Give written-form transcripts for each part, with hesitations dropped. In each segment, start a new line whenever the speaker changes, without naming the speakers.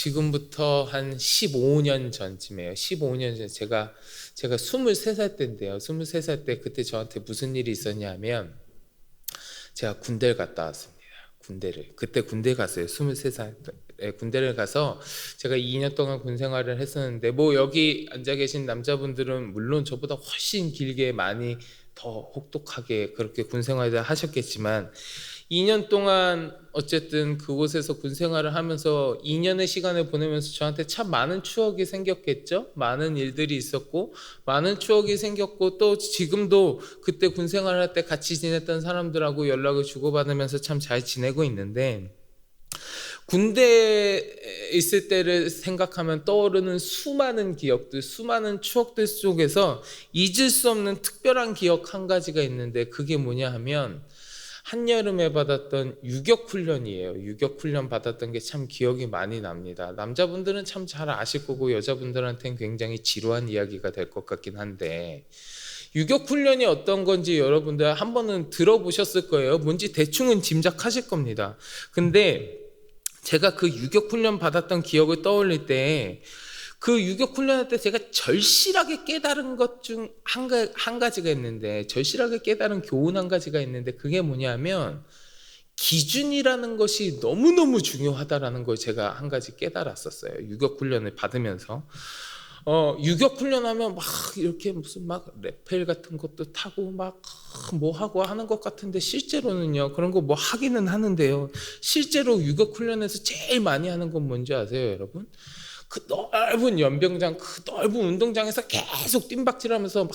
지금부터 한 15년 전쯤이에요. 15년 전 제가 23살 때인데요. 23살 때 그때 저한테 무슨 일이 있었냐면 제가 군대를 갔다 왔습니다. 그때 군대 갔어요. 23살 때 군대를 가서 제가 2년 동안 군 생활을 했었는데 뭐 여기 앉아 계신 남자분들은 물론 저보다 훨씬 길게 많이 더 혹독하게 그렇게 군 생활을 하셨겠지만 2년 동안 어쨌든 그곳에서 군 생활을 하면서 2년의 시간을 보내면서 저한테 참 많은 추억이 생겼겠죠. 많은 일들이 있었고 많은 추억이 생겼고 또 지금도 그때 군 생활할 때 같이 지냈던 사람들하고 연락을 주고받으면서 참 잘 지내고 있는데 군대에 있을 때를 생각하면 떠오르는 수많은 기억들, 수많은 추억들 속에서 잊을 수 없는 특별한 기억 한 가지가 있는데 그게 뭐냐 하면 한여름에 받았던 유격훈련이에요. 유격훈련 받았던 게 참 기억이 많이 납니다. 남자분들은 참 잘 아실 거고 여자분들한테는 굉장히 지루한 이야기가 될 것 같긴 한데 유격훈련이 어떤 건지 여러분들 한 번은 들어보셨을 거예요. 뭔지 대충은 짐작하실 겁니다. 근데 제가 그 유격훈련 받았던 기억을 떠올릴 때 그 유격훈련할 때 제가 절실하게 깨달은 것 중 한 가지가 있는데 절실하게 깨달은 교훈 한 가지가 있는데 그게 뭐냐면 기준이라는 것이 너무너무 중요하다라는 걸 제가 한 가지 깨달았었어요. 유격훈련을 받으면서 유격훈련하면 막 이렇게 무슨 막 레펠 같은 것도 타고 막 뭐 하고 하는 것 같은데 실제로는요 그런 거 뭐 하기는 하는데요 실제로 유격훈련에서 제일 많이 하는 건 뭔지 아세요 여러분? 그 넓은 연병장, 그 넓은 운동장에서 계속 뜀박질하면서 막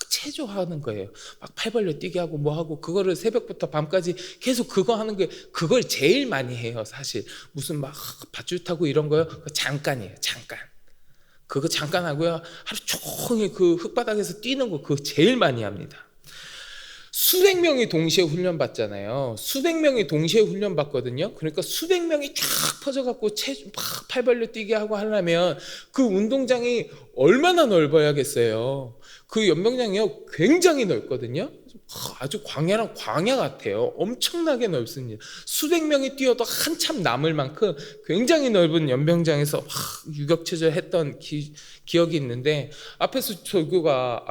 체조하는 거예요. 막 팔 벌려 뛰게 하고 뭐 하고 그거를 새벽부터 밤까지 계속 그거 하는 게 그걸 제일 많이 해요. 사실 무슨 막 밧줄 타고 이런 거요. 잠깐이에요. 잠깐. 그거 잠깐 하고요. 하루 종일 그 흙바닥에서 뛰는 거 그거 제일 많이 합니다. 수백 명이 동시에 훈련 받잖아요. 수백 명이 동시에 훈련 받거든요. 그러니까 수백 명이 쫙 퍼져갖고 막 팔 벌려 뛰게 하고 하려면 그 운동장이 얼마나 넓어야겠어요. 그 연병장이요 굉장히 넓거든요. 아주 광야랑 광야 같아요. 엄청나게 넓습니다. 수백 명이 뛰어도 한참 남을 만큼 굉장히 넓은 연병장에서 막 유격체조 했던 기억이 있는데 앞에서 조교가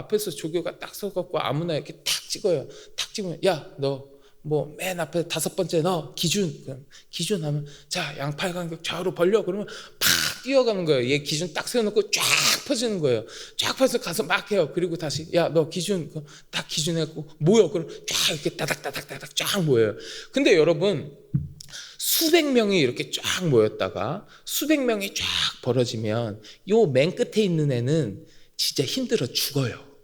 딱 서갖고 아무나 이렇게 탁 찍어요. 탁 찍으면 야 너 뭐 맨 앞에 5번째 너 기준 하면 자 양팔 간격 좌우로 벌려 그러면 팍 뛰어가는 거예요. 얘 기준 딱 세워놓고 쫙 퍼지는 거예요. 쫙 퍼서 가서 막 해요. 그리고 다시 야 너 기준 딱 기준해갖고 모여 그럼 쫙 이렇게 따닥따닥따닥 쫙 모여요. 근데 여러분 수백 명이 이렇게 쫙 모였다가 수백 명이 쫙 벌어지면 요 맨 끝에 있는 애는 진짜 힘들어 죽어요.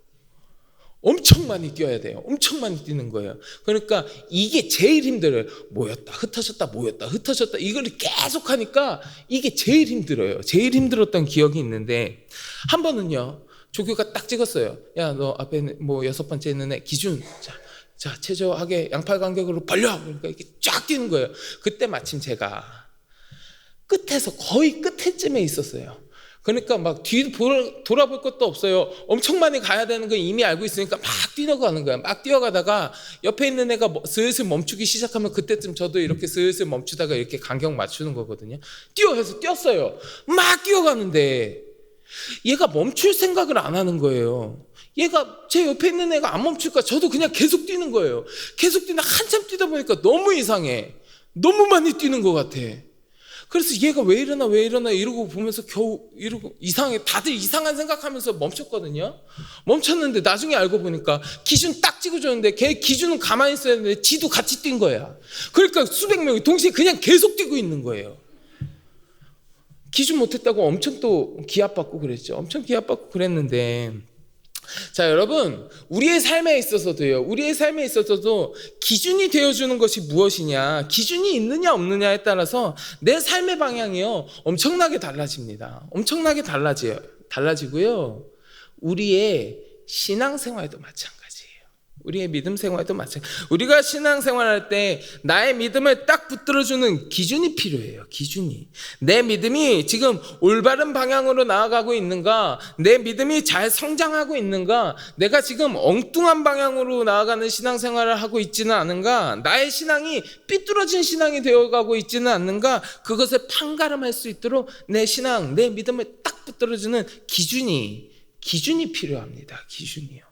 엄청 많이 뛰어야 돼요. 엄청 많이 뛰는 거예요. 그러니까 이게 제일 힘들어요. 모였다 흩어졌다 모였다 흩어졌다 이걸 계속 하니까 이게 제일 힘들어요. 제일 힘들었던 기억이 있는데 한 번은요 조교가 딱 찍었어요. 야 너 앞에 뭐 6번째 있는 애 기준 자 체조하게 양팔 간격으로 벌려. 그러니까 이렇게 쫙 뛰는 거예요. 그때 마침 제가 끝에서 거의 끝에쯤에 있었어요. 그러니까 막 뒤 돌아볼 것도 없어요. 엄청 많이 가야 되는 건 이미 알고 있으니까 막 뛰어가는 거야. 막 뛰어가다가 옆에 있는 애가 슬슬 멈추기 시작하면 그때쯤 저도 이렇게 슬슬 멈추다가 이렇게 간격 맞추는 거거든요. 해서 뛰었어요. 막 뛰어가는데 얘가 멈출 생각을 안 하는 거예요. 얘가 제 옆에 있는 애가 안 멈출까 저도 그냥 계속 뛰는 거예요. 계속 뛰다 한참 뛰다 보니까 너무 이상해. 너무 많이 뛰는 것 같아. 그래서 얘가 왜 이러나 이러고 보면서 겨우 이러고 이상해. 다들 이상한 생각하면서 멈췄거든요. 멈췄는데 나중에 알고 보니까 기준 딱 찍어줬는데 걔 기준은 가만히 있어야 되는데 지도 같이 뛴 거야. 그러니까 수백 명이 동시에 그냥 계속 뛰고 있는 거예요. 기준 못했다고 엄청 또 기합받고 그랬죠. 엄청 기합받고 그랬는데 자 여러분 우리의 삶에 있어서도 기준이 되어주는 것이 무엇이냐 기준이 있느냐 없느냐에 따라서 내 삶의 방향이요 엄청나게 달라집니다. 엄청나게 달라지고요 우리의 신앙생활도 마찬가지예요. 우리의 믿음 생활도 마찬가지. 우리가 신앙생활할 때 나의 믿음을 딱 붙들어주는 기준이 필요해요. 기준이. 내 믿음이 지금 올바른 방향으로 나아가고 있는가? 내 믿음이 잘 성장하고 있는가? 내가 지금 엉뚱한 방향으로 나아가는 신앙생활을 하고 있지는 않은가? 나의 신앙이 삐뚤어진 신앙이 되어가고 있지는 않는가? 그것을 판가름할 수 있도록 내 신앙, 내 믿음을 딱 붙들어주는 기준이 필요합니다. 기준이요.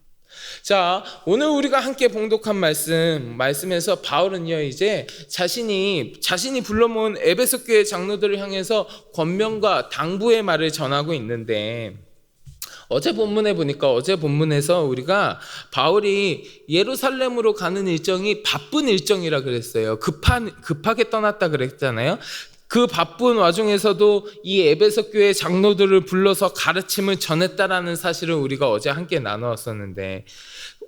자, 오늘 우리가 함께 봉독한 말씀에서 바울은요, 이제 자신이 불러 모은 에베소 교회 장로들을 향해서 권면과 당부의 말을 전하고 있는데, 어제 본문에서 우리가 바울이 예루살렘으로 가는 일정이 바쁜 일정이라 그랬어요. 급하게 떠났다 그랬잖아요. 그 바쁜 와중에서도 이 에베소 교회 장로들을 불러서 가르침을 전했다라는 사실을 우리가 어제 함께 나누었었는데,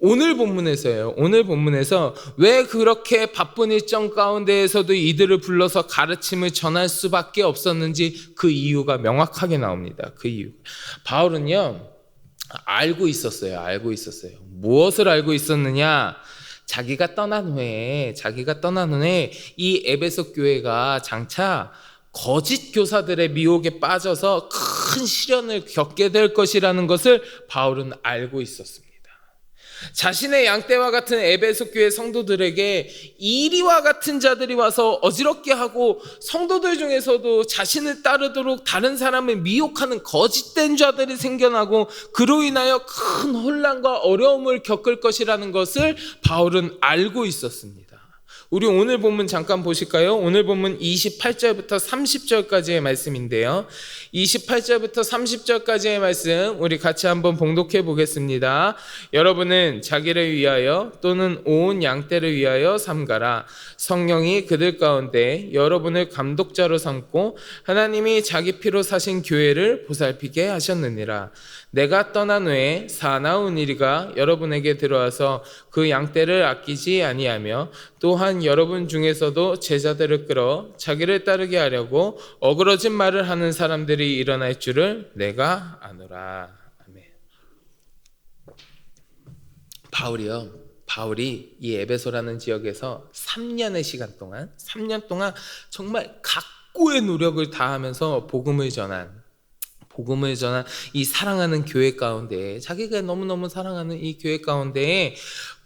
오늘 본문에서 왜 그렇게 바쁜 일정 가운데에서도 이들을 불러서 가르침을 전할 수밖에 없었는지 그 이유가 명확하게 나옵니다. 그 이유. 바울은요, 알고 있었어요. 무엇을 알고 있었느냐? 자기가 떠난 후에 이 에베소 교회가 장차 거짓 교사들의 미혹에 빠져서 큰 시련을 겪게 될 것이라는 것을 바울은 알고 있었습니다. 자신의 양떼와 같은 에베소 교회 성도들에게 이리와 같은 자들이 와서 어지럽게 하고, 성도들 중에서도 자신을 따르도록 다른 사람을 미혹하는 거짓된 자들이 생겨나고, 그로 인하여 큰 혼란과 어려움을 겪을 것이라는 것을 바울은 알고 있었습니다. 우리 오늘 본문 잠깐 보실까요? 오늘 본문 28절부터 30절까지의 말씀인데요. 28절부터 30절까지의 말씀 우리 같이 한번 봉독해 보겠습니다. 여러분은 자기를 위하여 또는 온 양떼를 위하여 삼가라. 성령이 그들 가운데 여러분을 감독자로 삼고 하나님이 자기 피로 사신 교회를 보살피게 하셨느니라. 내가 떠난 후에 사나운 이리가 여러분에게 들어와서 그 양떼를 아끼지 아니하며, 또한 여러분 중에서도 제자들을 끌어 자기를 따르게 하려고 어그러진 말을 하는 사람들이 일어날 줄을 내가 아노라. 아멘. 바울이 이 에베소라는 지역에서 3년 동안 정말 각고의 노력을 다하면서 복음을 전한 이 사랑하는 교회 가운데, 자기가 너무너무 사랑하는 이 교회 가운데에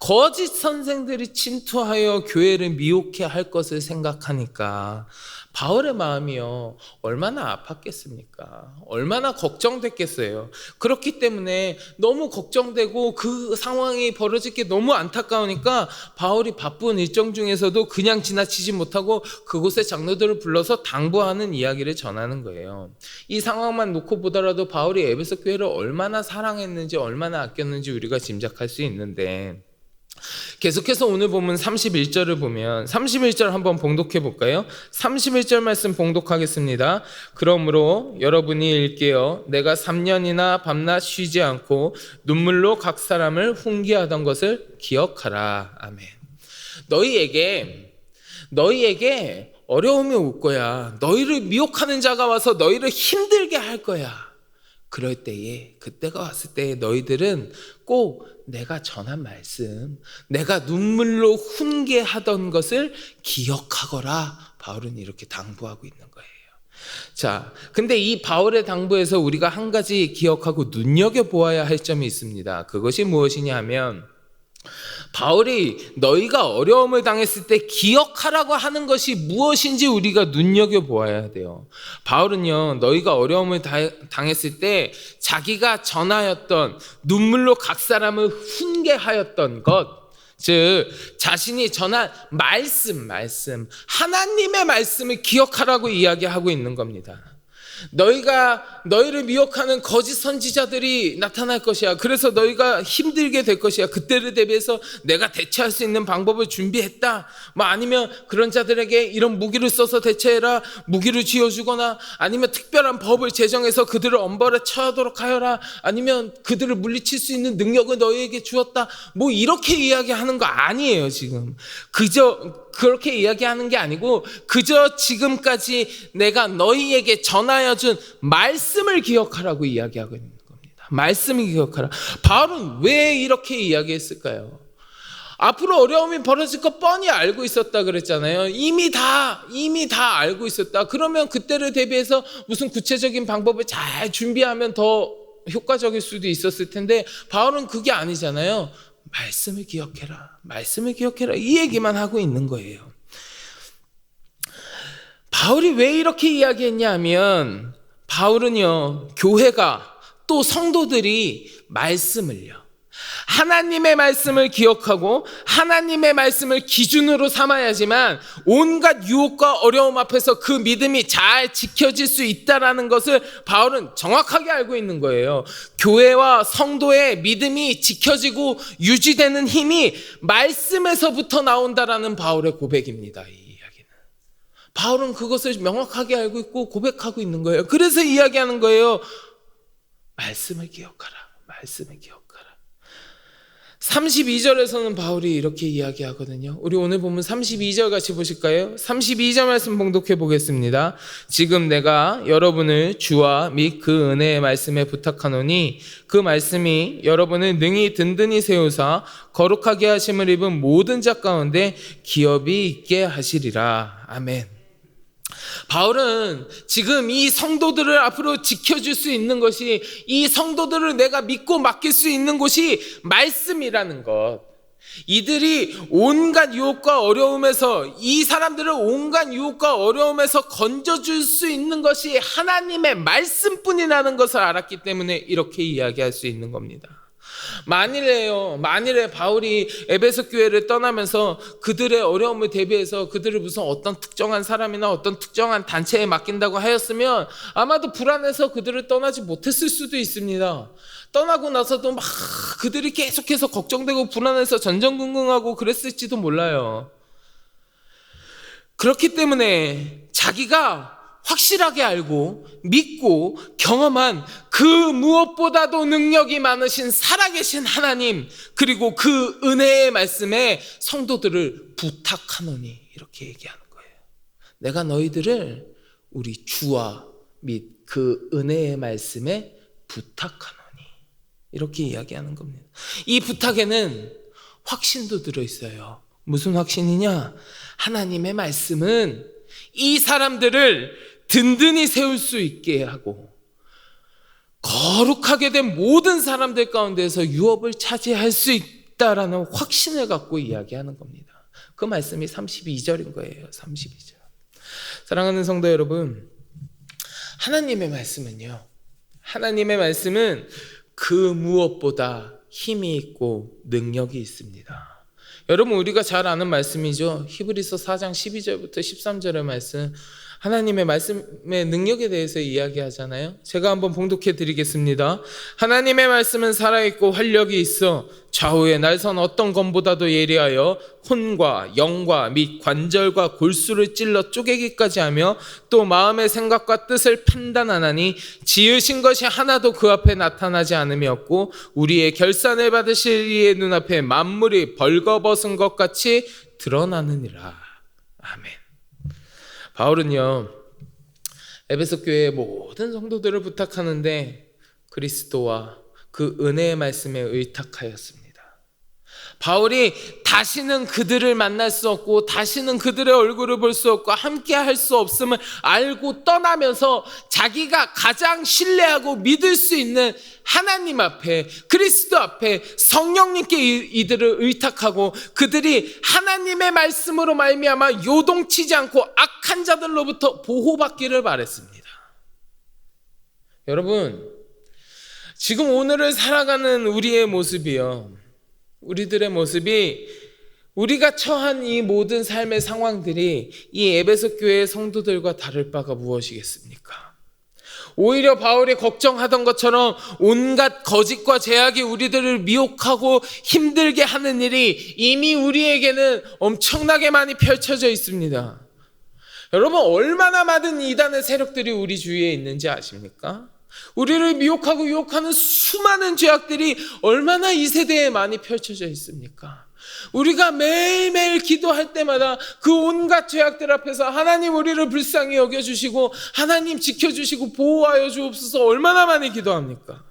거짓 선생들이 침투하여 교회를 미혹해 할 것을 생각하니까 바울의 마음이요, 얼마나 아팠겠습니까? 얼마나 걱정됐겠어요. 그렇기 때문에 너무 걱정되고 그 상황이 벌어질 게 너무 안타까우니까 바울이 바쁜 일정 중에서도 그냥 지나치지 못하고 그곳의 장로들을 불러서 당부하는 이야기를 전하는 거예요. 이 상황만 놓고 보더라도 바울이 에베소 교회를 얼마나 사랑했는지, 얼마나 아꼈는지 우리가 짐작할 수 있는데, 계속해서 오늘 보면 31절을 보면, 31절 한번 봉독해 볼까요? 31절 말씀 봉독하겠습니다. 그러므로 여러분이 읽게요. 내가 3년이나 밤낮 쉬지 않고 눈물로 각 사람을 훈계하던 것을 기억하라. 아멘. 너희에게 어려움이 올 거야. 너희를 미혹하는 자가 와서 너희를 힘들게 할 거야. 그때가 왔을 때에 너희들은 꼭 내가 전한 말씀, 내가 눈물로 훈계하던 것을 기억하거라. 바울은 이렇게 당부하고 있는 거예요. 자, 근데 이 바울의 당부에서 우리가 한 가지 기억하고 눈여겨보아야 할 점이 있습니다. 그것이 무엇이냐 하면, 바울이 너희가 어려움을 당했을 때 기억하라고 하는 것이 무엇인지 우리가 눈여겨보아야 돼요. 바울은요, 너희가 어려움을 당했을 때 자기가 전하였던, 눈물로 각 사람을 훈계하였던 것, 즉 자신이 전한 말씀, 하나님의 말씀을 기억하라고 이야기하고 있는 겁니다. 너희를 미혹하는 거짓 선지자들이 나타날 것이야. 그래서 너희가 힘들게 될 것이야. 그때를 대비해서 내가 대처할 수 있는 방법을 준비했다. 아니면 그런 자들에게 이런 무기를 써서 대처해라. 무기를 쥐어주거나, 아니면 특별한 법을 제정해서 그들을 엄벌에 처하도록 하여라. 아니면 그들을 물리칠 수 있는 능력을 너희에게 주었다. 이렇게 이야기하는 거 아니에요. 지금 그렇게 이야기하는 게 아니고, 그저 지금까지 내가 너희에게 전하여 준 말씀을 기억하라고 이야기하고 있는 겁니다. 말씀을 기억하라. 바울은 왜 이렇게 이야기했을까요? 앞으로 어려움이 벌어질 거 뻔히 알고 있었다 그랬잖아요. 이미 다 알고 있었다. 그러면 그때를 대비해서 무슨 구체적인 방법을 잘 준비하면 더 효과적일 수도 있었을 텐데 바울은 그게 아니잖아요. 말씀을 기억해라. 말씀을 기억해라. 이 얘기만 하고 있는 거예요. 바울이 왜 이렇게 이야기했냐 하면 바울은요, 교회가 또 성도들이 말씀을요, 하나님의 말씀을 기억하고 하나님의 말씀을 기준으로 삼아야지만 온갖 유혹과 어려움 앞에서 그 믿음이 잘 지켜질 수 있다는 것을 바울은 정확하게 알고 있는 거예요. 교회와 성도의 믿음이 지켜지고 유지되는 힘이 말씀에서부터 나온다라는 바울의 고백입니다. 이 이야기는. 바울은 그것을 명확하게 알고 있고 고백하고 있는 거예요. 그래서 이야기하는 거예요. 말씀을 기억하라. 말씀을 기억하라. 32절에서는 바울이 이렇게 이야기하거든요. 우리 오늘 보면 32절 같이 보실까요? 32절 말씀 봉독해 보겠습니다. 지금 내가 여러분을 주와 및 그 은혜의 말씀에 부탁하노니 그 말씀이 여러분을 능히 든든히 세우사 거룩하게 하심을 입은 모든 자 가운데 기업이 있게 하시리라. 아멘. 바울은 지금 이 성도들을 앞으로 지켜줄 수 있는 것이, 이 성도들을 내가 믿고 맡길 수 있는 곳이 말씀이라는 것, 이들이 온갖 유혹과 어려움에서, 이 사람들을 온갖 유혹과 어려움에서 건져줄 수 있는 것이 하나님의 말씀뿐이라는 것을 알았기 때문에 이렇게 이야기할 수 있는 겁니다. 만일에 바울이 에베소 교회를 떠나면서 그들의 어려움을 대비해서 그들을 무슨 어떤 특정한 사람이나 어떤 특정한 단체에 맡긴다고 하였으면 아마도 불안해서 그들을 떠나지 못했을 수도 있습니다. 떠나고 나서도 막 그들이 계속해서 걱정되고 불안해서 전전긍긍하고 그랬을지도 몰라요. 그렇기 때문에 자기가 확실하게 알고 믿고 경험한 그 무엇보다도 능력이 많으신 살아계신 하나님, 그리고 그 은혜의 말씀에 성도들을 부탁하노니, 이렇게 얘기하는 거예요. 내가 너희들을 우리 주와 및 그 은혜의 말씀에 부탁하노니, 이렇게 이야기하는 겁니다. 이 부탁에는 확신도 들어있어요. 무슨 확신이냐? 하나님의 말씀은 이 사람들을 든든히 세울 수 있게 하고 거룩하게 된 모든 사람들 가운데서 유업을 차지할 수 있다라는 확신을 갖고 이야기하는 겁니다. 그 말씀이 32절인 거예요. 32절. 사랑하는 성도 여러분, 하나님의 말씀은요, 하나님의 말씀은 그 무엇보다 힘이 있고 능력이 있습니다. 여러분, 우리가 잘 아는 말씀이죠. 히브리서 4장 12절부터 13절의 말씀, 하나님의 말씀의 능력에 대해서 이야기하잖아요. 제가 한번 봉독해 드리겠습니다. 하나님의 말씀은 살아있고 활력이 있어 좌우의 날선 어떤 검보다도 예리하여 혼과 영과 및 관절과 골수를 찔러 쪼개기까지 하며 또 마음의 생각과 뜻을 판단하나니 지으신 것이 하나도 그 앞에 나타나지 않음이 없고 우리의 결산을 받으실 이의 눈앞에 만물이 벌거벗은 것 같이 드러나느니라. 아멘. 바울은요, 에베소 교회의 모든 성도들을 부탁하는데 그리스도와 그 은혜의 말씀에 의탁하였습니다. 바울이 다시는 그들을 만날 수 없고 다시는 그들의 얼굴을 볼 수 없고 함께 할 수 없음을 알고 떠나면서 자기가 가장 신뢰하고 믿을 수 있는 하나님 앞에, 그리스도 앞에 성령님께 이들을 의탁하고 그들이 하나님의 말씀으로 말미암아 요동치지 않고 악한 자들로부터 보호받기를 바랬습니다. 여러분, 지금 오늘을 살아가는 우리의 모습이요, 우리들의 모습이, 우리가 처한 이 모든 삶의 상황들이 이 에베소 교회의 성도들과 다를 바가 무엇이겠습니까? 오히려 바울이 걱정하던 것처럼 온갖 거짓과 제약이 우리들을 미혹하고 힘들게 하는 일이 이미 우리에게는 엄청나게 많이 펼쳐져 있습니다. 여러분, 얼마나 많은 이단의 세력들이 우리 주위에 있는지 아십니까? 우리를 미혹하고 유혹하는 수많은 죄악들이 얼마나 이 세대에 많이 펼쳐져 있습니까? 우리가 매일매일 기도할 때마다 그 온갖 죄악들 앞에서 하나님 우리를 불쌍히 여겨주시고 하나님 지켜주시고 보호하여 주옵소서 얼마나 많이 기도합니까?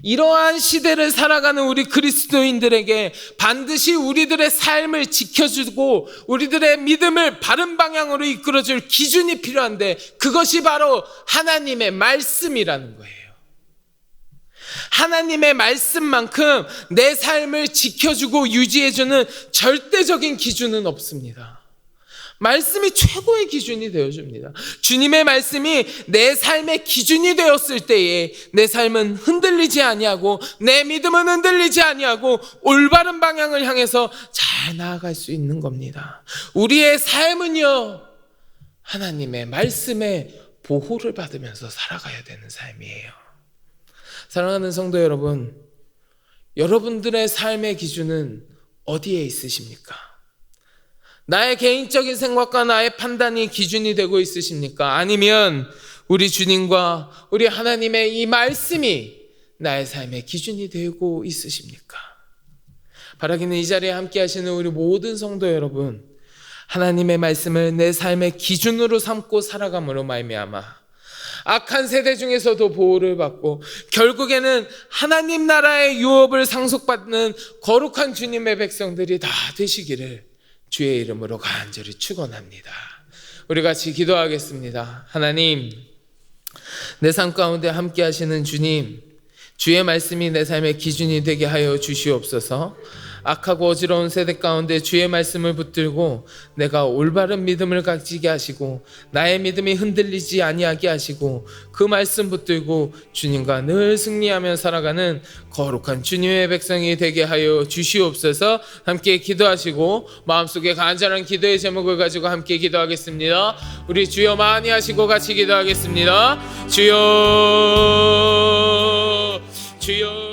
이러한 시대를 살아가는 우리 그리스도인들에게 반드시 우리들의 삶을 지켜주고 우리들의 믿음을 바른 방향으로 이끌어줄 기준이 필요한데, 그것이 바로 하나님의 말씀이라는 거예요. 하나님의 말씀만큼 내 삶을 지켜주고 유지해주는 절대적인 기준은 없습니다. 말씀이 최고의 기준이 되어줍니다. 주님의 말씀이 내 삶의 기준이 되었을 때에 내 삶은 흔들리지 아니하고 내 믿음은 흔들리지 아니하고 올바른 방향을 향해서 잘 나아갈 수 있는 겁니다. 우리의 삶은요, 하나님의 말씀에 보호를 받으면서 살아가야 되는 삶이에요. 사랑하는 성도 여러분, 여러분들의 삶의 기준은 어디에 있으십니까? 나의 개인적인 생각과 나의 판단이 기준이 되고 있으십니까? 아니면 우리 주님과 우리 하나님의 이 말씀이 나의 삶의 기준이 되고 있으십니까? 바라기는 이 자리에 함께 하시는 우리 모든 성도 여러분, 하나님의 말씀을 내 삶의 기준으로 삼고 살아감으로 말미암아 악한 세대 중에서도 보호를 받고 결국에는 하나님 나라의 유업을 상속받는 거룩한 주님의 백성들이 다 되시기를 주의 이름으로 간절히 축원합니다. 우리 같이 기도하겠습니다. 하나님, 내 삶 가운데 함께 하시는 주님, 주의 말씀이 내 삶의 기준이 되게 하여 주시옵소서. 악하고 어지러운 세대 가운데 주의 말씀을 붙들고 내가 올바른 믿음을 가지게 하시고 나의 믿음이 흔들리지 아니하게 하시고 그 말씀 붙들고 주님과 늘 승리하며 살아가는 거룩한 주님의 백성이 되게 하여 주시옵소서. 함께 기도하시고 마음속에 간절한 기도의 제목을 가지고 함께 기도하겠습니다. 우리 주여 많이 하시고 같이 기도하겠습니다. 주여, 주여.